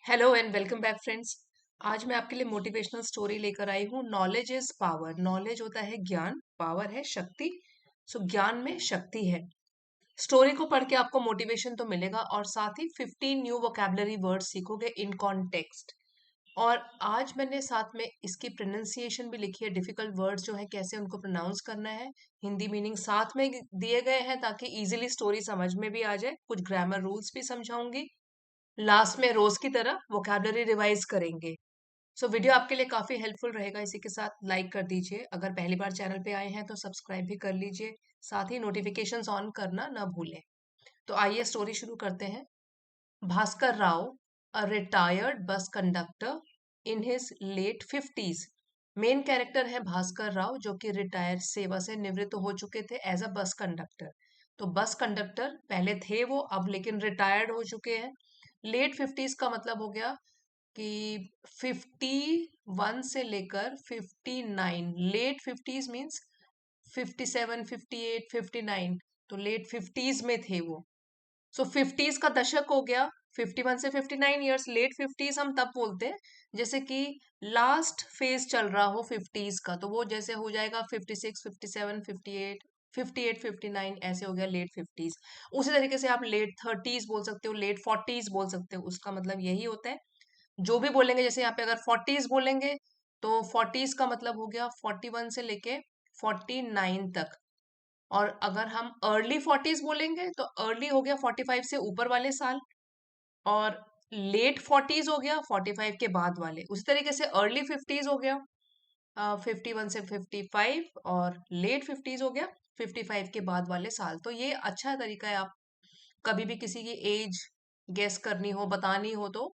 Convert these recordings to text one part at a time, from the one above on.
Hello and welcome back friends. आज मैं आपके लिए मोटिवेशनल स्टोरी लेकर आई हूँ। Knowledge is power. नॉलेज होता है ज्ञान, पावर है शक्ति। सो ज्ञान में शक्ति है। स्टोरी को पढ़ के आपको मोटिवेशन तो मिलेगा और साथ ही 15 न्यू वोकैबुलरी वर्ड सीखोगे इन कॉन्टेक्स्ट। और आज मैंने साथ में इसकी प्रोनाउंसिएशन भी लिखी है। डिफिकल्ट वर्ड्स जो है कैसे उनको प्रोनाउंस करना है, हिंदी मीनिंग साथ में दिए गए हैं ताकि इजीली स्टोरी समझ में भी आ जाए। कुछ ग्रामर रूल्स भी समझाऊंगी। लास्ट में रोज की तरह वोकैबुलरी रिवाइज करेंगे। सो वीडियो आपके लिए काफी हेल्पफुल रहेगा। इसी के साथ लाइक कर दीजिए। अगर पहली बार चैनल पे आए हैं तो सब्सक्राइब भी कर लीजिए। साथ ही नोटिफिकेशंस ऑन करना ना भूलें। तो आइए स्टोरी शुरू करते हैं। Bhaskar Rao, a retired bus conductor in his late 50s। Main character है भास्कर राव जो कि रिटायर सेवा से निवृत्त हो चुके थे एज अ बस कंडक्टर। तो बस कंडक्टर पहले थे वो, अब लेकिन रिटायर्ड हो चुके हैं। लेट 50s का मतलब हो गया कि 51 से लेकर 59। Late 50s means 57, 58, 59। तो लेट 50s में थे वो। सो 50s का दशक हो गया। 51 से 59 ईयर्स। लेट 50s हम तब बोलते हैं जैसे कि लास्ट फेज चल रहा हो 50s का, तो वो जैसे हो जाएगा 56, 57, 58, 58, 59, ऐसे हो गया लेट 50s। उसी तरीके से आप लेट 30s बोल सकते हो, लेट 40s बोल सकते हो। उसका मतलब यही होता है। जो भी बोलेंगे, जैसे यहाँ पे अगर 40s बोलेंगे तो 40s का मतलब हो गया 41 से लेके 49 तक। और अगर हम अर्ली 40s बोलेंगे तो अर्ली हो गया 45 से ऊपर वाले साल। और लेट 40s हो गया 45 के बाद वाले। उसी तरीके से अर्ली 50s हो गया 51 से 55। और लेट 50s हो गया 55 के बाद वाले साल। तो ये अच्छा तरीका है। आप कभी भी किसी की एज गेस करनी हो, बतानी हो, तो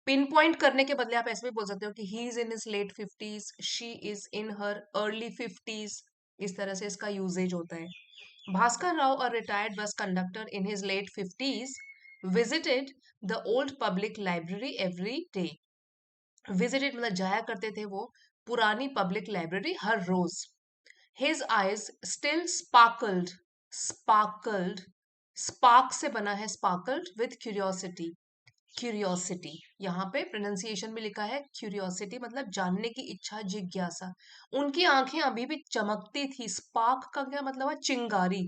पिन पॉइंट करने के बदले आप ऐसे भी बोल सकते हो कि he is in his late 50s, she is in her early 50s। इस तरह से इसका यूजेज होता है। Bhaskar Rao, a retired bus conductor in his late 50s, visited the old public library every day. Visited मतलब जाया करते थे वो पुरानी पब्लिक लाइब्रेरी हर रोज। His eyes still sparkled, sparkled, spark से बना है sparkled with curiosity. क्यूरियोसिटी, यहाँ पे प्रोनाउंसिएशन में लिखा है क्यूरियोसिटी, मतलब जानने की इच्छा, जिज्ञासा। उनकी आंखें अभी भी चमकती थी। स्पार्क का क्या मतलब है? चिंगारी।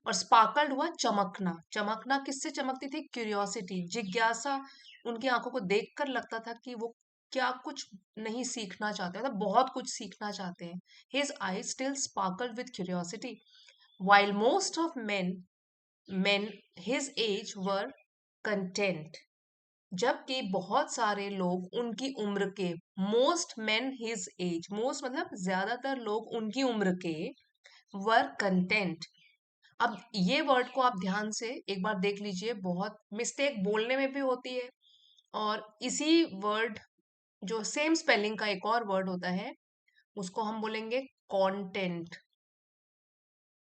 और स्पार्कल्ड हुआ चमकना। चमकना किससे चमकती थी? क्यूरियोसिटी, जिज्ञासा। उनकी आंखों को देखकर लगता था कि वो क्या कुछ नहीं सीखना चाहते, मतलब बहुत कुछ सीखना चाहते हैं। His I still sparkled with curiosity while most of men his age were content। जबकि बहुत सारे लोग उनकी उम्र के, most main his age, most मतलब ज्यादातर लोग उनकी उम्र के, वर कंटेंट। अब ये वर्ड को आप ध्यान से एक बार देख लीजिए। बहुत मिस्टेक बोलने में भी होती है। और इसी वर्ड, जो सेम स्पेलिंग का एक और वर्ड होता है, उसको हम बोलेंगे कंटेंट।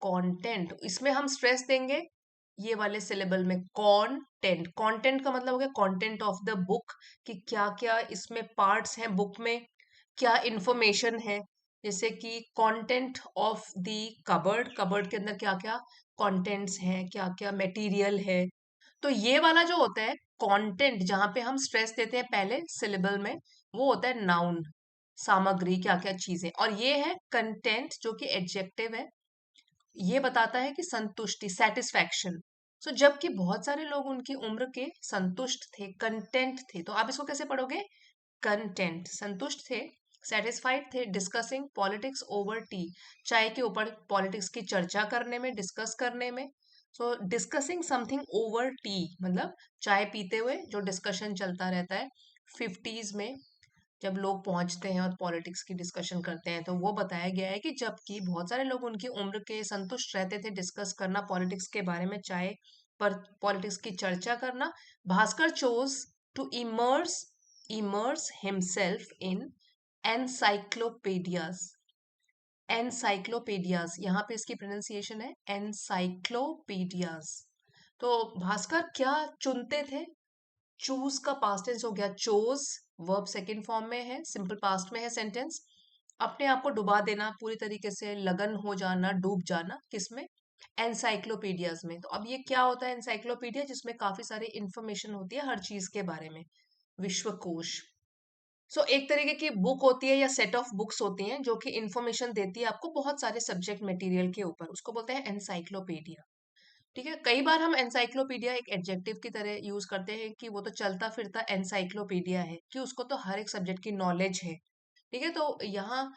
कंटेंट, इसमें हम स्ट्रेस देंगे ये वाले सिलेबल में। कंटेंट, कंटेंट का मतलब हो गया कंटेंट ऑफ द बुक, कि क्या क्या इसमें पार्ट्स हैं बुक में, क्या इंफॉर्मेशन है। जैसे कि content of the cupboard, cupboard के अंदर क्या क्या कंटेंट्स हैं, क्या क्या मटेरियल है। तो ये वाला जो होता है कंटेंट, जहां पे हम स्ट्रेस देते हैं पहले सिलेबल में, वो होता है नाउन, सामग्री, क्या क्या चीजें। और ये है कंटेंट जो कि एडजेक्टिव है। ये बताता है कि संतुष्टि, सेटिस्फैक्शन। सो जबकि बहुत सारे लोग उनकी उम्र के संतुष्ट थे, कंटेंट थे, तो आप इसको कैसे पढ़ोगे? कंटेंट, संतुष्ट थे, सेटिस्फाइड थे, डिस्कसिंग पॉलिटिक्स ओवर टी, चाय के ऊपर पॉलिटिक्स की चर्चा करने में, डिस्कस करने में। सो डिस्कसिंग समथिंग ओवर टी मतलब चाय पीते हुए जो डिस्कशन चलता रहता है। 50s में जब लोग पहुंचते हैं और पॉलिटिक्स की डिस्कशन करते हैं, तो वो बताया गया है कि जबकि बहुत सारे लोग उनकी उम्र के संतुष्ट रहते थे डिस्कस करना पॉलिटिक्स के बारे में, चाय पर पॉलिटिक्स की चर्चा करना, Bhaskar chose to immerse himself in encyclopedias. Encyclopedias, यहाँ पे इसकी प्रोनाउंसिएशन है एनसाइक्लोपीडियाज। तो भास्कर क्या चुनते थे? चूज का पास्ट टेंस हो गया चोज, वर्ब सेकंड फॉर्म में है, सिंपल पास्ट में है सेंटेंस। अपने आप को डुबा देना, पूरी तरीके से लगन हो जाना, डूब जाना, किसमें? एनसाइक्लोपीडियाज में। तो अब ये क्या होता है एनसाइक्लोपीडिया? जिसमें काफी सारी इंफॉर्मेशन होती है हर चीज के बारे में। विश्वकोश। सो एक तरीके की बुक होती है या सेट ऑफ बुक्स होती हैं जो कि इंफॉर्मेशन देती है आपको बहुत सारे सब्जेक्ट मटेरियल के ऊपर, उसको बोलते हैं एनसाइक्लोपीडिया। ठीक है, कई बार हम एनसाइक्लोपीडिया एक एडजेक्टिव की तरह यूज करते हैं कि वो तो चलता फिरता एनसाइक्लोपीडिया है, कि उसको तो हर एक सब्जेक्ट की नॉलेज है। ठीक है, तो यहाँ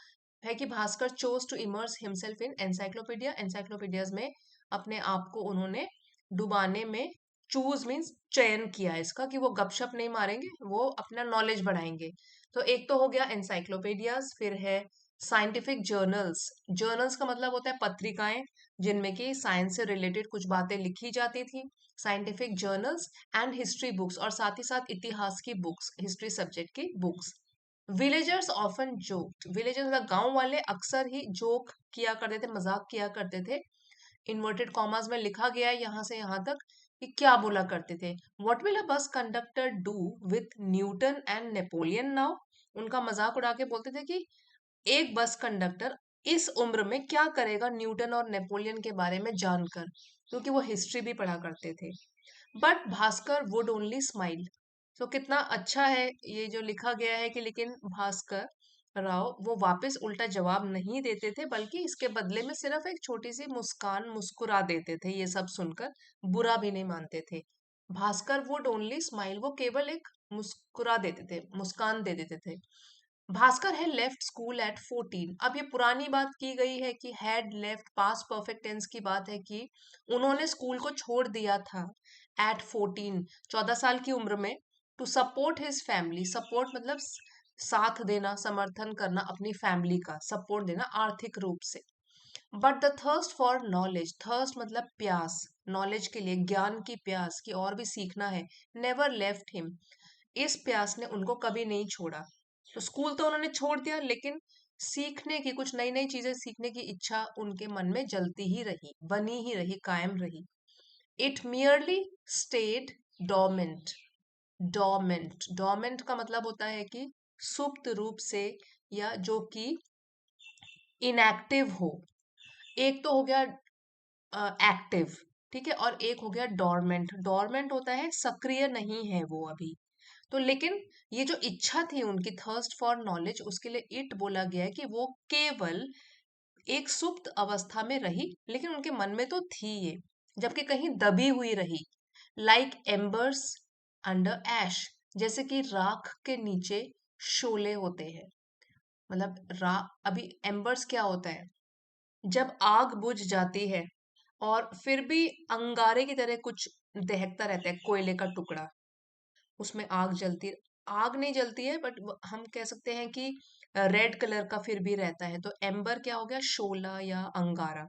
है कि Bhaskar chose to immerse himself in encyclopedia. Encyclopedias में अपने आप को उन्होंने डुबाने में, चूज मीन्स चयन किया इसका, कि वो गपशप नहीं मारेंगे, वो अपना नॉलेज बढ़ाएंगे। तो एक तो हो गया एनसाइक्लोपीडियाज, फिर है साइंटिफिक जर्नल्स। जर्नल्स का मतलब होता है पत्रिकाएं जिनमें कि साइंस से रिलेटेड कुछ बातें लिखी जाती थी, scientific journals. And history books, और साथ ही साथ इतिहास की बुक्स, हिस्ट्री सब्जेक्ट की books. Villagers often joked, villagers मतलब गांव वाले अक्सर ही जोक किया करते थे, मजाक किया करते थे। इन्वर्टेड कॉमास में लिखा गया है यहाँ से यहाँ तक कि क्या बोला करते थे, what will a bus conductor do with Newton and Napoleon now. उनका मजाक उड़ा के बोलते थे कि एक बस कंडक्टर इस उम्र में क्या करेगा न्यूटन और नेपोलियन के बारे में जानकर, क्योंकि वो हिस्ट्री भी पढ़ा करते थे। But Bhaskar would only smile. तो कितना अच्छा है ये जो लिखा गया है कि लेकिन भास्कर राव वो वापस उल्टा जवाब नहीं देते थे, बल्कि इसके बदले में सिर्फ एक छोटी सी मुस्कान मुस्कुरा देते थे, ये सब सुनकर बुरा भी नहीं मानते थे। भास्कर वुड ओनली स्माइल, वो केवल एक मुस्कुरा देते थे, मुस्कान दे देते थे। भास्कर है लेफ्ट स्कूल एट 14। अब ये पुरानी बात की गई है कि had left, past perfect tense की बात है कि उन्होंने स्कूल को छोड़ दिया था एट 14, 14 साल की उम्र में। To support his family, support मतलब साथ देना, समर्थन करना अपनी फैमिली का, सपोर्ट देना आर्थिक रूप से। But the thirst for knowledge, thirst मतलब प्यास, नॉलेज के लिए, ज्ञान की प्यास की और भी सीखना है, नेवर लेफ्ट हिम, इस प्यास ने उनको कभी नहीं छोड़ा। तो स्कूल तो उन्होंने छोड़ दिया, लेकिन सीखने की, कुछ नई नई चीजें सीखने की इच्छा उनके मन में जलती ही रही, बनी ही रही, कायम रही। It merely stayed dormant. Dormant, dormant का मतलब होता है कि सुप्त रूप से, या जो कि इनएक्टिव हो। एक तो हो गया एक्टिव, ठीक है, और एक हो गया डोरमेंट। डोरमेंट होता है सक्रिय नहीं है वो अभी। तो लेकिन ये जो इच्छा थी उनकी, थर्स्ट फॉर नॉलेज, उसके लिए इट बोला गया है कि वो केवल एक सुप्त अवस्था में रही, लेकिन उनके मन में तो थी ये, जबकि कहीं दबी हुई रही। लाइक एम्बर्स अंडर ऐश, जैसे कि राख के नीचे शोले होते हैं। मतलब रा अभी एम्बर्स क्या होता है, जब आग बुझ जाती है और फिर भी अंगारे की तरह कुछ दहकता रहता है, कोयले का टुकड़ा, उसमें आग जलती, आग नहीं जलती है बट हम कह सकते हैं कि रेड कलर का फिर भी रहता है। तो एम्बर क्या हो गया, शोला या अंगारा।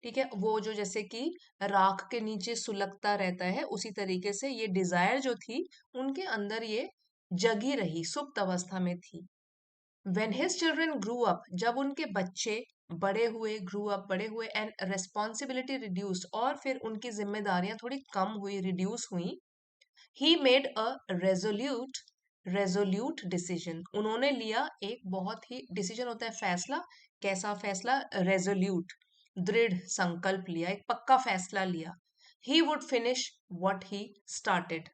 ठीक है, वो जो जैसे कि राख के नीचे सुलगता रहता है, उसी तरीके से ये डिजायर जो थी उनके अंदर ये जगी रही, सुप्त अवस्था में थी। When his children grew up, जब उनके बच्चे बड़े हुए, grew up बड़े हुए, and responsibility reduced, और फिर उनकी जिम्मेदारियां थोड़ी कम हुई, reduce हुई, he made a resolute decision, उन्होंने लिया एक बहुत ही, डिसीजन होता है फैसला, कैसा फैसला, resolute, दृढ़ संकल्प लिया, एक पक्का फैसला लिया। he would finish what he started,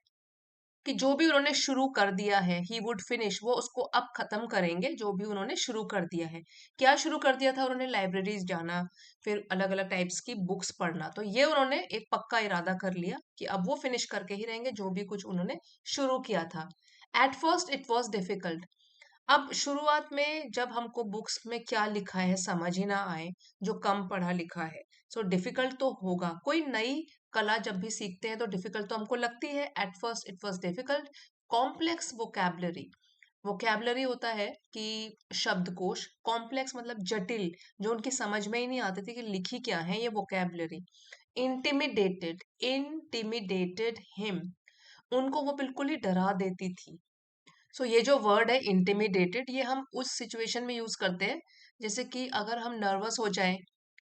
कि जो भी उन्होंने शुरू कर दिया है, ही वुड फिनिश, वो उसको अब खत्म करेंगे जो भी उन्होंने शुरू कर दिया है। क्या शुरू कर दिया था उन्होंने, लाइब्रेरीज जाना, फिर अलग अलग टाइप्स की बुक्स पढ़ना। तो ये उन्होंने एक पक्का इरादा कर लिया कि अब वो फिनिश करके ही रहेंगे जो भी कुछ उन्होंने शुरू किया था। At first it was difficult, अब शुरुआत में जब हमको बुक्स में क्या लिखा है समझ ही ना आए, जो कम पढ़ा लिखा है, सो डिफिकल्ट तो होगा। कोई नई कला जब भी सीखते हैं तो डिफिकल्ट तो हमको लगती है। At first it was difficult. Complex vocabulary, vocabulary होता है कि शब्दकोश, कॉम्प्लेक्स मतलब जटिल, जो उनकी समझ में ही नहीं आती थी कि लिखी क्या है ये वोकैबलरी। इंटिमिडेटेड, इंटिमिडेटेड हिम, उनको वो बिल्कुल ही डरा देती थी। सो ये जो वर्ड है इंटिमिडेटेड, ये हम उस सिचुएशन में यूज करते हैं जैसे कि अगर हम नर्वस हो जाएं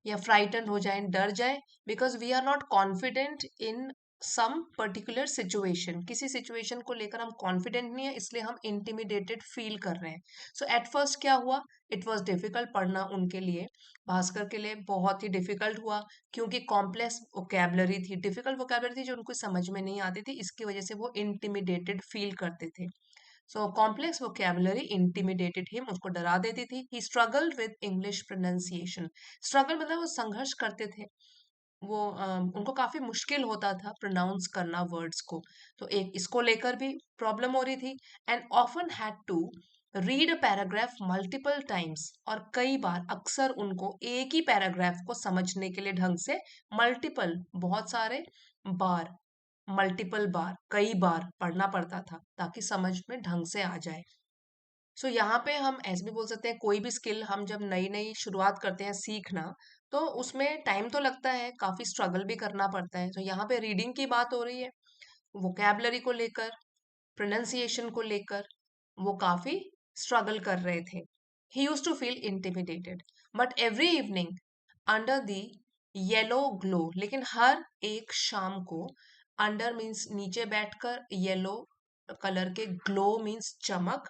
या फ्राइटन हो जाएं, डर जाएं, because we are not confident in some particular situation, किसी सिचुएशन को लेकर हम कॉन्फिडेंट नहीं है, इसलिए हम इंटिमिडेटेड फील कर रहे हैं. सो एट फर्स्ट क्या हुआ, इट वॉज डिफिकल्ट पढ़ना उनके लिए, भास्कर के लिए बहुत ही डिफिकल्ट हुआ, क्योंकि कॉम्प्लेक्स वोकेबलरी थी, डिफिकल्ट वोकेबलरी थी जो उनको समझ में नहीं आती थी, इसकी वजह से वो इंटिमिडेटेड फील करते थे. So complex vocabulary intimidated him, उसको डरा देती थी. He struggled with English pronunciation. Struggle मतलब वो संघर्ष करते थे, वो उनको काफी मुश्किल होता था प्रोनाउंस करना वर्ड्स को. तो एक इसको लेकर भी प्रॉब्लम हो रही थी. And often had to read a paragraph multiple times, और कई बार अक्सर उनको एक ही पैराग्राफ को समझने के लिए ढंग से मल्टीपल, बहुत सारे बार, मल्टीपल बार, कई बार पढ़ना पड़ता था ताकि समझ में ढंग से आ जाए. सो यहाँ पे हम ऐसे भी बोल सकते हैं, कोई भी स्किल हम जब नई नई शुरुआत करते हैं सीखना, तो उसमें टाइम तो लगता है, काफी स्ट्रगल भी करना पड़ता है. तो यहाँ पे रीडिंग की बात हो रही है, वोकैबलरी को लेकर, प्रोनाउंसिएशन को लेकर वो काफी स्ट्रगल कर रहे थे. He use to feel intimidated, but every evening under the yellow glow, लेकिन हर एक शाम को, अंडर मीन्स नीचे बैठकर, येलो कलर के, ग्लो मीन्स चमक,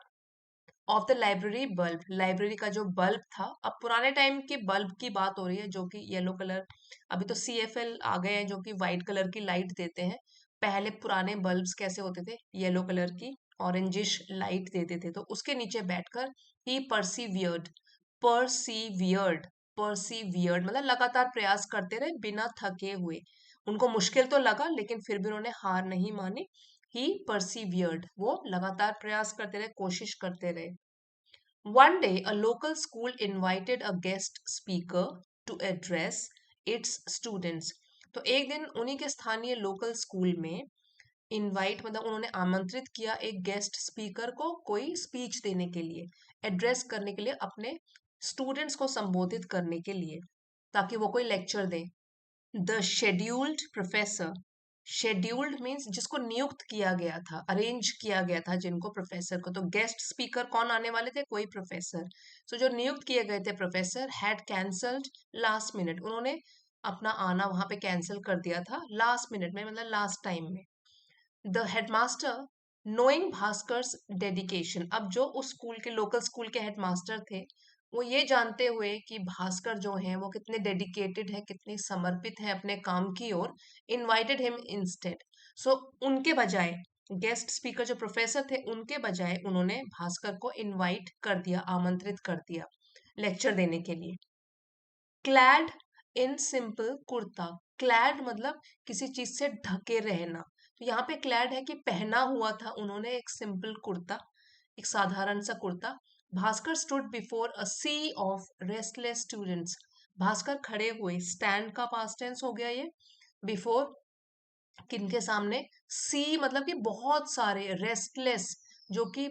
of the library bulb, library का जो बल्ब था, अब पुराने टाइम के बल्ब की बात हो रही है जो कि येलो कलर, अभी तो CFL आ गए हैं जो कि व्हाइट कलर की लाइट देते हैं. पहले पुराने बल्ब्स कैसे होते थे, येलो कलर की ऑरेंजिश लाइट देते थे. तो उसके नीचे बैठकर ही परसीवियर्ड, परसीवियर्ड, परसीवियर्ड मतलब लगातार प्रयास करते रहे बिना थके हुए. उनको मुश्किल तो लगा लेकिन फिर भी उन्होंने हार नहीं मानी. ही परसीवियर्ड, वो लगातार प्रयास करते रहे, कोशिश करते रहे. One day, a local school invited a guest speaker to address its students. तो एक दिन उन्हीं के स्थानीय लोकल स्कूल में इनवाइट मतलब उन्होंने आमंत्रित किया एक गेस्ट स्पीकर को, कोई स्पीच देने के लिए, एड्रेस करने के लिए, अपने स्टूडेंट्स को संबोधित करने के लिए, ताकि वो कोई lecture they. The scheduled professor, scheduled means जिसको नियुक्त किया गया था, अरेंज किया गया था जिनको, प्रोफेसर को. तो गेस्ट स्पीकर कौन आने वाले थे, कोई प्रोफेसर. सो जो नियुक्त किए गए थे professor had cancelled last minute, उन्होंने अपना आना वहां पे कैंसिल कर दिया था लास्ट मिनट में, मतलब लास्ट टाइम में. द हेडमास्टर, नोइंग भास्कर्स डेडिकेशन, अब जो उस स्कूल के, लोकल स्कूल के हेडमास्टर थे, वो ये जानते हुए कि भास्कर जो हैं वो कितने डेडिकेटेड है, कितने समर्पित हैं अपने काम की ओर, इनवाइटेड हिम इंस्टेड. सो उनके बजाय, गेस्ट स्पीकर जो प्रोफेसर थे उनके बजाय उन्होंने भास्कर को इनवाइट कर दिया, आमंत्रित कर दिया लेक्चर देने के लिए. Clad in simple kurta, clad मतलब किसी चीज से ढके रहना. तो यहाँ पे क्लैड है कि पहना हुआ था उन्होंने एक सिंपल कुर्ता, एक साधारण सा kurta. Bhaskar stood before a sea of restless students, Bhaskar खड़े हुए, स्टैंड का पास्ट टेंस हो गया ये. बिफोर किनके सामने, सी मतलब कि बहुत सारे, रेस्टलेस जो कि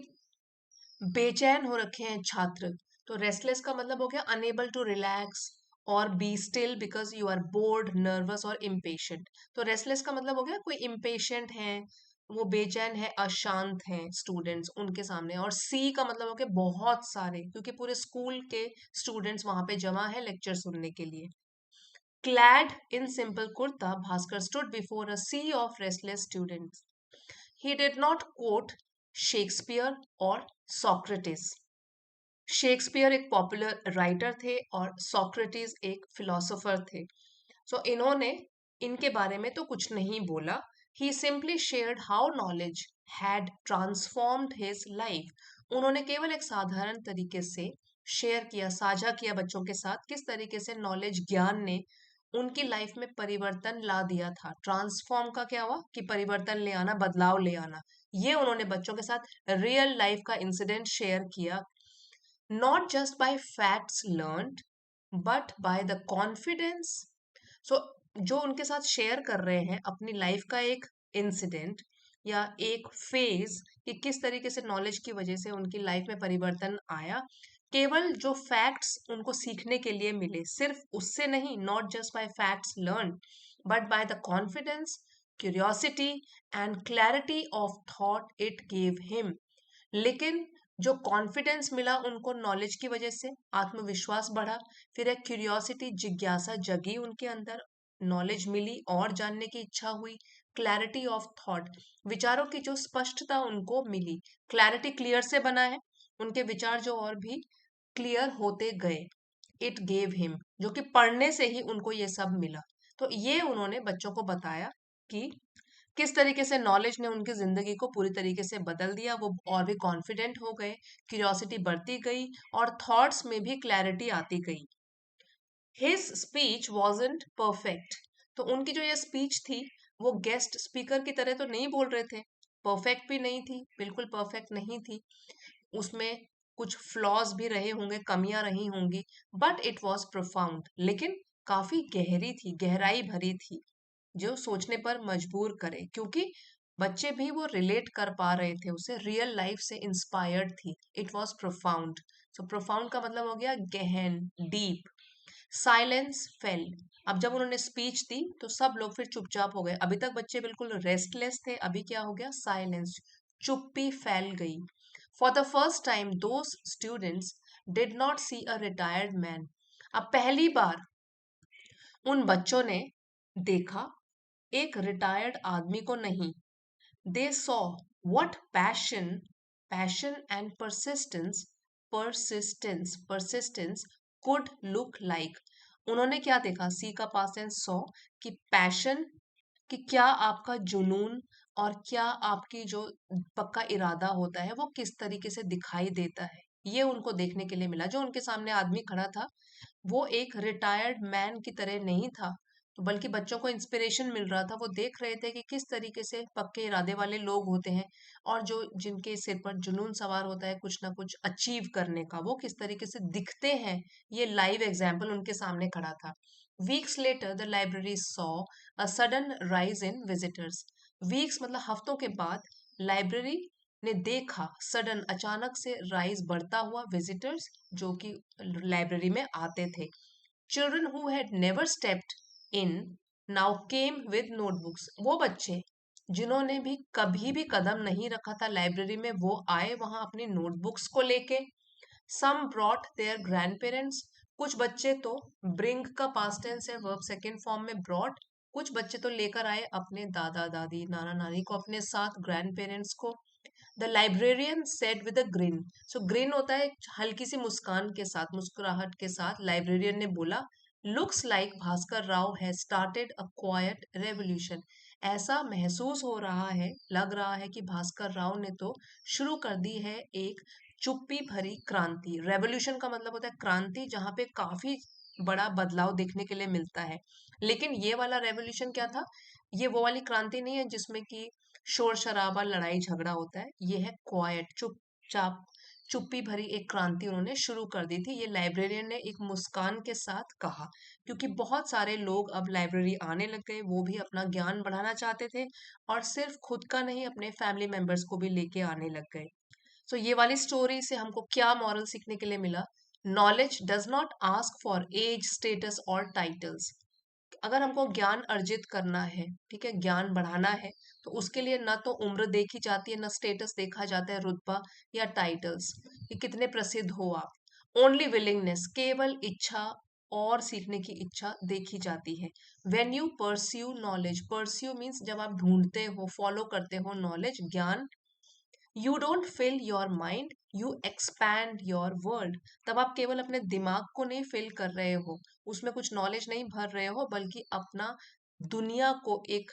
बेचैन हो रखे हैं छात्र. तो रेस्टलेस का मतलब हो गया अनेबल टू रिलैक्स और be still because you are bored, nervous और इम्पेशेंट. तो रेस्टलेस का मतलब हो गया कोई इम्पेशेंट है, वो बेचैन है, अशांत हैं स्टूडेंट्स उनके सामने. और सी का मतलब हो गया बहुत सारे, क्योंकि पूरे स्कूल के स्टूडेंट्स वहां पे जमा है लेक्चर सुनने के लिए. Clad in simple kurta, Bhaskar stood before a sea of restless students. He did not quote Shakespeare और सॉक्रेटिस. शेक्सपियर एक पॉपुलर राइटर थे और सॉक्रेटिस एक फिलोसोफर थे. सो इन्होंने इनके बारे में तो कुछ नहीं बोला. He simply shared how knowledge had transformed his life. उन्होंने केवल एक साधारण तरीके से शेयर किया, साझा किया बच्चों के साथ, किस तरीके से नॉलेज, ज्ञान ने उनकी लाइफ में परिवर्तन ला दिया था. ट्रांसफॉर्म का क्या हुआ कि परिवर्तन ले आना, बदलाव ले आना. ये उन्होंने बच्चों के साथ रियल लाइफ का इंसिडेंट शेयर किया. Not just by facts learned but by the confidence. So जो उनके साथ शेयर कर रहे हैं अपनी लाइफ का एक इंसिडेंट या एक फेज, कि किस तरीके से नॉलेज की वजह से उनकी लाइफ में परिवर्तन आया, केवल जो फैक्ट्स उनको सीखने के लिए मिले, सिर्फ उससे नहीं, not just by facts learn but by the confidence, curiosity and clarity of thought it gave him. लेकिन जो कॉन्फिडेंस मिला उनको नॉलेज की वजह से, आत्मविश्वास बढ़ा, फिर एक क्यूरियोसिटी, जिज्ञासा जगी उनके अंदर, नॉलेज मिली और जानने की इच्छा हुई, क्लैरिटी ऑफ थॉट, विचारों की जो स्पष्टता उनको मिली, क्लैरिटी क्लियर से बना है, उनके विचार जो और भी क्लियर होते गए। इट गेव हिम, जो कि पढ़ने से ही उनको ये सब मिला। तो ये उन्होंने बच्चों को बताया कि किस तरीके से नॉलेज ने उनकी जिंदगी को पूरी तरीके से बदल दिया, वो और भी कॉन्फिडेंट हो गए, क्यूरियोसिटी बढ़ती गई और थॉट्स में भी क्लैरिटी आती गई। हिज स्पीच वॉजंट परफेक्ट, तो उनकी जो ये स्पीच थी वो गेस्ट स्पीकर की तरह तो नहीं बोल रहे थे, परफेक्ट भी नहीं थी, बिल्कुल परफेक्ट नहीं थी, उसमें कुछ फ्लॉज भी रहे होंगे, कमियां रही होंगी, बट इट वॉज प्रोफाउंड, लेकिन काफी गहरी थी, गहराई भरी थी, जो सोचने पर मजबूर करे, क्योंकि बच्चे भी वो रिलेट कर पा रहे थे, उसे रियल लाइफ से इंस्पायर्ड थी। It was profound, so profound का मतलब हो गया गहन, डीप। साइलेंस फेल, अब जब उन्होंने स्पीच दी तो सब लोग फिर चुपचाप हो गए, अभी तक बच्चे बिल्कुल रेस्टलेस थे, अभी क्या हो गया, साइलेंस, चुप्पी फैल गई। For the first time those students did not see a retired man, अब पहली बार उन बच्चों ने देखा एक रिटायर्ड आदमी को नहीं। They saw what passion, passion and persistence could look like, उन्होंने क्या देखा, सी का पास्ट टेंस सॉ, कि पैशन, कि क्या आपका जुनून और क्या आपकी जो पक्का इरादा होता है वो किस तरीके से दिखाई देता है, ये उनको देखने के लिए मिला। जो उनके सामने आदमी खड़ा था वो एक रिटायर्ड मैन की तरह नहीं था, तो बल्कि बच्चों को इंस्पिरेशन मिल रहा था, वो देख रहे थे कि किस तरीके से पक्के इरादे वाले लोग होते हैं और जो जिनके सिर पर जुनून सवार होता है कुछ ना कुछ अचीव करने का, वो किस तरीके से दिखते हैं, ये लाइव एग्जाम्पल उनके सामने खड़ा था। Weeks later the library saw a sudden rise in visitors, weeks मतलब हफ्तों के बाद लाइब्रेरी ने देखा सडन अचानक से राइज बढ़ता हुआ विजिटर्स, जो कि लाइब्रेरी में आते थे। Children who had never stepped in now came with notebooks, वो बच्चे जिन्होंने भी कभी भी कदम नहीं रखा था लाइब्रेरी में, वो आए वहां अपनी नोटबुक्स को लेके। सम ब्रॉट देयर ग्रैंड पेरेंट्स, कुछ बच्चे तो, ब्रिंग का पास्ट टेंस है, वर्ब सेकंड फॉर्म में ब्रॉट, कुछ बच्चे तो लेकर आए अपने दादा दादी नाना नानी को अपने साथ, ग्रैंड पेरेंट्स को। The librarian said with a green, so green होता है हल्की सी मुस्कान के साथ, मुस्कुराहट के साथ, लाइब्रेरियन ने बोला, looks like Bhaskar Rao has started a quite revolution, ऐसा महसूस हो रहा है, लग रहा है कि भास्कर राव ने तो शुरू कर दी है एक चुप्पी भरी क्रांति। रेवोल्यूशन का मतलब होता है क्रांति, जहां पे काफी बड़ा बदलाव देखने के लिए मिलता है, लेकिन ये वाला रेवोल्यूशन क्या था, ये वो वाली क्रांति नहीं है जिसमें कि शोर शराबा लड़ाई झगड़ा होता है, ये है क्वाइट, चुपचाप, चुप्पी भरी एक क्रांति उन्होंने शुरू कर दी थी, ये लाइब्रेरियन ने एक मुस्कान के साथ कहा, क्योंकि बहुत सारे लोग अब लाइब्रेरी आने लग गए, वो भी अपना ज्ञान बढ़ाना चाहते थे और सिर्फ खुद का नहीं अपने फैमिली मेंबर्स को भी लेके आने लग गए। सो ये वाली स्टोरी से हमको क्या मॉरल सीखने के लिए मिला, knowledge does not ask for age status और टाइटल्स, अगर हमको ज्ञान अर्जित करना है, ठीक है, ज्ञान बढ़ाना है, तो उसके लिए ना तो उम्र देखी जाती है, ना स्टेटस देखा जाता है, रुतबा या टाइटल्स, कि कितने प्रसिद्ध हो आप। ओनली विलिंगनेस, केवल इच्छा और सीखने की इच्छा देखी जाती है। When you pursue knowledge, pursue means जब आप ढूंढते हो, फॉलो करते हो नॉलेज, ज्ञान, you don't fill your mind, you expand your world, तब आप केवल अपने दिमाग को नहीं फिल कर रहे हो, उसमें कुछ नॉलेज नहीं भर रहे हो, बल्कि अपना दुनिया को एक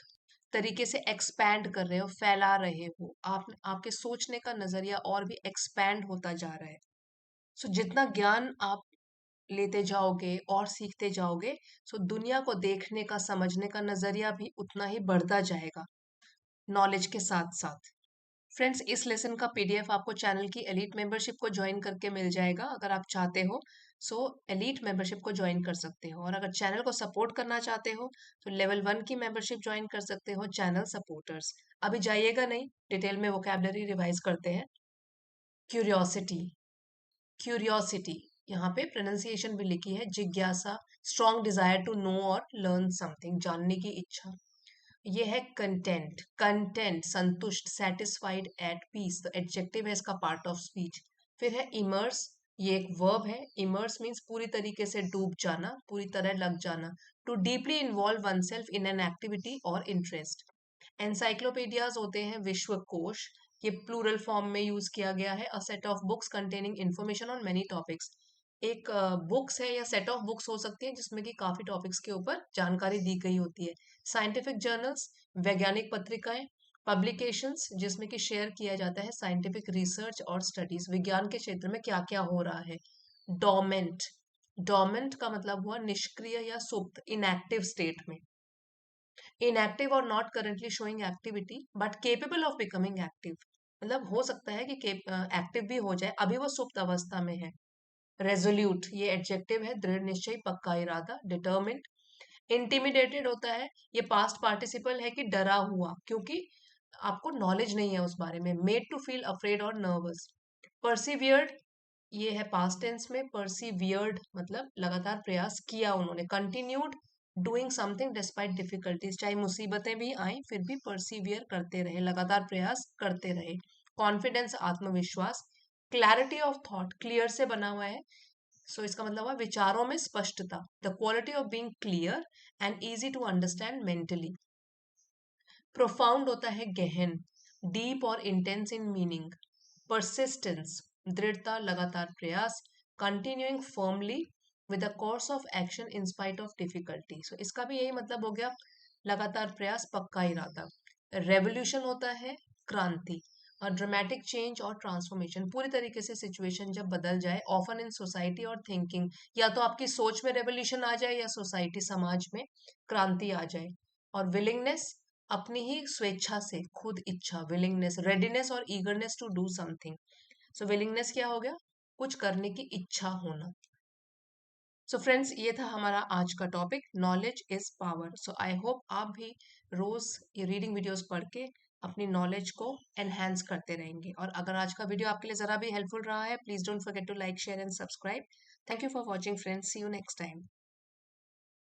तरीके से एक्सपैंड कर रहे हो, फैला रहे हो, आप आपके सोचने का नजरिया और भी एक्सपैंड होता जा रहा है। सो जितना ज्ञान आप लेते जाओगे और सीखते जाओगे, सो दुनिया को देखने का, समझने का नजरिया भी उतना ही बढ़ता जाएगा नॉलेज के साथ साथ। फ्रेंड्स, इस लेसन का पीडीएफ आपको चैनल की एलीट मेंबरशिप को ज्वाइन करके मिल जाएगा, अगर आप चाहते हो। सो एलीट मेंबरशिप को ज्वाइन कर सकते हो, और अगर चैनल को सपोर्ट करना चाहते हो तो लेवल 1 की मेंबरशिप ज्वाइन कर सकते हो, चैनल सपोर्टर्स। अभी जाइएगा नहीं, डिटेल में वोकैबलरी रिवाइज करते हैं। क्यूरियोसिटी, क्यूरियोसिटी, यहाँ पे प्रोनाउंसिएशन भी लिखी है, जिज्ञासा, स्ट्रॉन्ग डिजायर टू नो और लर्न समथिंग, जानने की इच्छा। ये है कंटेंट, कंटेंट संतुष्ट, सेटिस्फाइड, एट पीस, तो एडजेक्टिव है इसका, पार्ट ऑफ स्पीच। फिर है इमर्स, ये एक वर्ब है, इमर्स मीन्स पूरी तरीके से डूब जाना, पूरी तरह लग जाना, to deeply involve oneself in an activity और इंटरेस्ट। एनसाइक्लोपीडियाज होते हैं विश्वकोश, ये प्लूरल फॉर्म में यूज किया गया है। A set of books containing information on many topics, एक बुक्स है या सेट ऑफ बुक्स हो सकती है जिसमें कि काफी टॉपिक्स के ऊपर जानकारी दी गई होती है। साइंटिफिक जर्नल्स, वैज्ञानिक पत्रिकाएं। पब्लिकेशंस, जिसमें कि शेयर किया जाता है साइंटिफिक रिसर्च और स्टडीज, विज्ञान के क्षेत्र में क्या क्या हो रहा है। डोमेंट, डोमेंट का मतलब हुआ निष्क्रिय या सुप्त, इनएक्टिव स्टेट में। इनएक्टिव और not currently showing activity but capable of becoming active, मतलब हो सकता है कि एक्टिव भी हो जाए, अभी वो सुप्त अवस्था में है। रेजोल्यूट, ये एडजेक्टिव है, दृढ़ निश्चय, पक्का इरादा। डिटर्मिन्ड, इंटिमिडेटेड होता है, ये पास्ट पार्टिसिपल है कि डरा हुआ, क्योंकि आपको नॉलेज नहीं है उस बारे में। मेड टू फील अफ्रेड और नर्वस। परसिवियर्ड, ये है पास्ट टेंस में, परसिवियर्ड मतलब लगातार प्रयास किया उन्होंने। Continued doing something despite difficulties, चाहे मुसीबतें भी आई फिर भी परसिवियर करते रहे, लगातार प्रयास करते रहे। कॉन्फिडेंस, आत्मविश्वास। क्लैरिटी ऑफ थॉट, क्लियर से बना हुआ है, सो इसका मतलब हुआ विचारों में स्पष्टता। The quality of being clear and easy to understand mentally. Profound होता है गहन, डीप और इंटेंस इन मीनिंग। परसिस्टेंस, दृढ़ता, लगातार प्रयास। Continuing firmly with a course of action in spite of difficulty, so इसका भी यही मतलब हो गया, लगातार प्रयास, पक्का इरादा। रेवोल्यूशन होता है क्रांति, और ड्रामेटिक चेंज और ट्रांसफॉर्मेशन, पूरी तरीके से सिचुएशन जब बदल जाए, ऑफन इन सोसाइटी और थिंकिंग, या तो आपकी सोच में रेवोल्यूशन आ जाए या सोसाइटी समाज में क्रांति आ जाए। और विलिंगनेस, अपनी ही स्वेच्छा से, खुद इच्छा, विलिंगनेस। रेडीनेस और eagerness to do something, so willingness क्या हो गया, कुछ करने की इच्छा होना। सो फ्रेंड्स, ये था हमारा आज का topic, knowledge is power. So I hope आप भी रोज ये रीडिंग वीडियोस पढ़ के अपनी नॉलेज को एनहेंस करते रहेंगे। और अगर आज का वीडियो आपके लिए जरा भी हेल्पफुल रहा है, please don't forget to like, share and subscribe. Thank you for watching friends, see you next time.